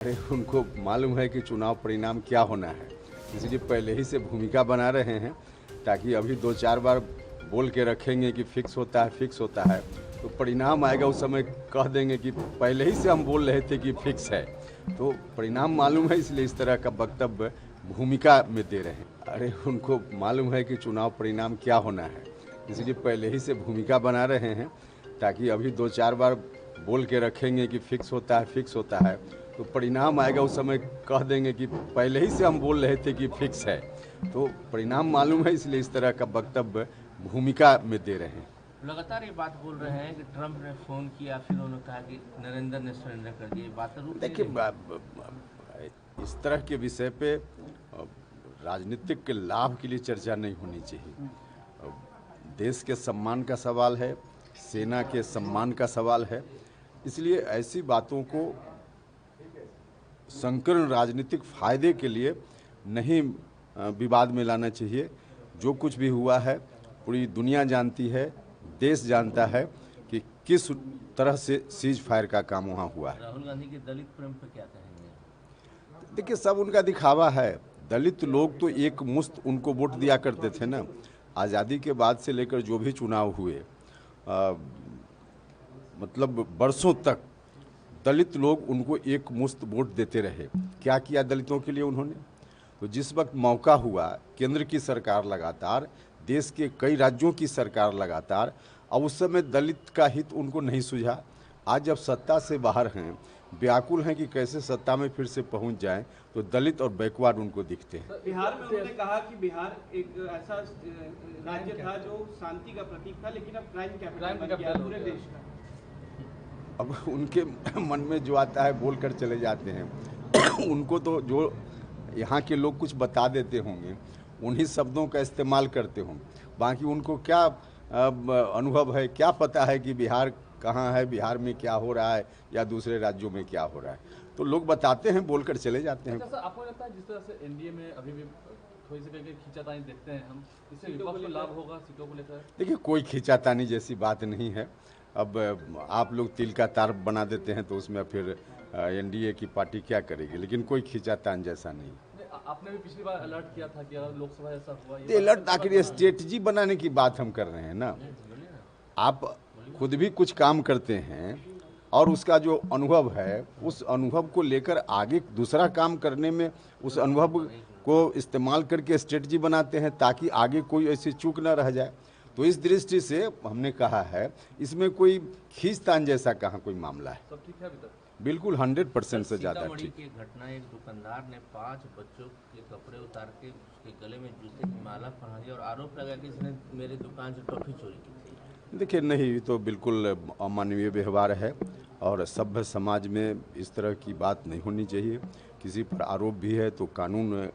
अरे उनको मालूम है कि चुनाव परिणाम क्या होना है, इसलिए पहले ही से भूमिका बना रहे हैं ताकि अभी 2-4 बार बोल के रखेंगे कि फिक्स होता है तो परिणाम आएगा उस समय कह देंगे कि पहले ही से हम बोल रहे थे कि फिक्स है। तो परिणाम मालूम है इसलिए इस तरह का वक्तव्य भूमिका में दे रहे हैं। अरे उनको मालूम है कि चुनाव परिणाम क्या होना है, इसलिए पहले ही से भूमिका बना रहे हैं ताकि अभी 2-4 बार बोल के रखेंगे कि फिक्स होता है तो परिणाम आएगा उस समय कह देंगे कि पहले ही से हम बोल रहे थे कि फिक्स है। तो परिणाम मालूम है इसलिए इस तरह का वक्तव्य भूमिका में दे रहे हैं। लगातार ये बात बोल रहे हैं कि ट्रंप ने फोन किया, फिर उन्होंने कहा कि नरेंद्र ने सरेंडर कर दिया। बात देखिए, इस तरह के विषय पे राजनीतिक के लाभ के लिए चर्चा नहीं होनी चाहिए। देश के सम्मान का सवाल है, सेना के सम्मान का सवाल है, इसलिए ऐसी बातों को संकीर्ण राजनीतिक फायदे के लिए नहीं विवाद में लाना चाहिए। जो कुछ भी हुआ है पूरी दुनिया जानती है, देश जानता है कि किस तरह से सीज फायर का काम वहाँ हुआ है। राहुल गांधी के दलित प्रेम पर क्या कहेंगे? देखिए, सब उनका दिखावा है। दलित लोग तो एक मुश्त उनको वोट दिया करते थे ना। आज़ादी के बाद से लेकर जो भी चुनाव हुए मतलब वर्षों तक दलित लोग उनको एक मुश्त वोट देते रहे। क्या किया दलितों के लिए उन्होंने? तो जिस वक्त मौका हुआ, केंद्र की सरकार लगातार, देश के कई राज्यों की सरकार लगातार, अब उस समय दलित का हित उनको नहीं सूझा। आज जब सत्ता से बाहर हैं, व्याकुल हैं कि कैसे सत्ता में फिर से पहुंच जाएं, तो दलित और बैकवर्ड उनको दिखते हैं। बिहार में उन्होंने कहा कि बिहार एक ऐसा राज्य था जो शांति का प्रतीक था, लेकिन अब क्राइम कैपिटल बन गया पूरे देश का। अब उनके मन में जो आता है बोल कर चले जाते हैं। उनको तो जो यहाँ के लोग कुछ बता देते होंगे, उन्हीं शब्दों का इस्तेमाल करते होंगे। बाकी उनको क्या अनुभव है, क्या पता है कि बिहार कहाँ है, बिहार में क्या हो रहा है या दूसरे राज्यों में क्या हो रहा है। तो लोग बताते हैं, बोलकर चले जाते हैं। अच्छा, आपको लगता है जिस तरह से एनडीए में अभी भी थोड़ी सी करके खींचातानी देखते हैं हम, इससे विपक्ष को लाभ होगा सीटों को लेकर? देखिए, कोई खींचातानी जैसी बात नहीं है। अब आप लोग तिल का तार बना देते हैं तो उसमें फिर एनडीए की पार्टी क्या करेगी, लेकिन कोई खींचातान जैसा नहीं। आपने भी पिछली बार अलर्ट किया था कि अगर लोकसभा ऐसा हुआ, ये अलर्ट आखिर स्ट्रेटजी बनाने की बात हम कर रहे हैं ना। आप खुद भी कुछ काम करते हैं और उसका जो अनुभव है, उस अनुभव को लेकर आगे दूसरा काम करने में उस अनुभव को इस्तेमाल करके स्ट्रेटजी बनाते हैं ताकि आगे कोई ऐसी चूक न रह जाए। तो इस दृष्टि से हमने कहा है, इसमें कोई खींचतान जैसा कहाँ कोई मामला है। सब ठीक है अभी तक? बिल्कुल 100% से ज़्यादा ठीक। की घटना, एक दुकानदार ने 5 बच्चों के कपड़े उतार के उसके गले में जूते की माला पहना दी और आरोप लगा कि इसने मेरे दुकान से टॉफी चोरी की थी। देखिए, नहीं, ये तो बिल्कुल अमानवीय व्यवहार है और सभ्य समाज में इस तरह की बात नहीं होनी चाहिए। किसी पर आरोप भी है तो कानून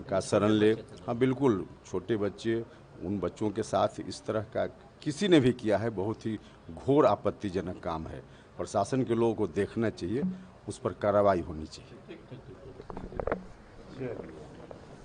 का शरण ले। हाँ बिल्कुल, छोटे बच्चे, उन बच्चों के साथ इस तरह का किसी ने भी किया है, बहुत ही घोर आपत्तिजनक काम है। प्रशासन के लोगों को देखना चाहिए, उस पर कार्रवाई होनी चाहिए।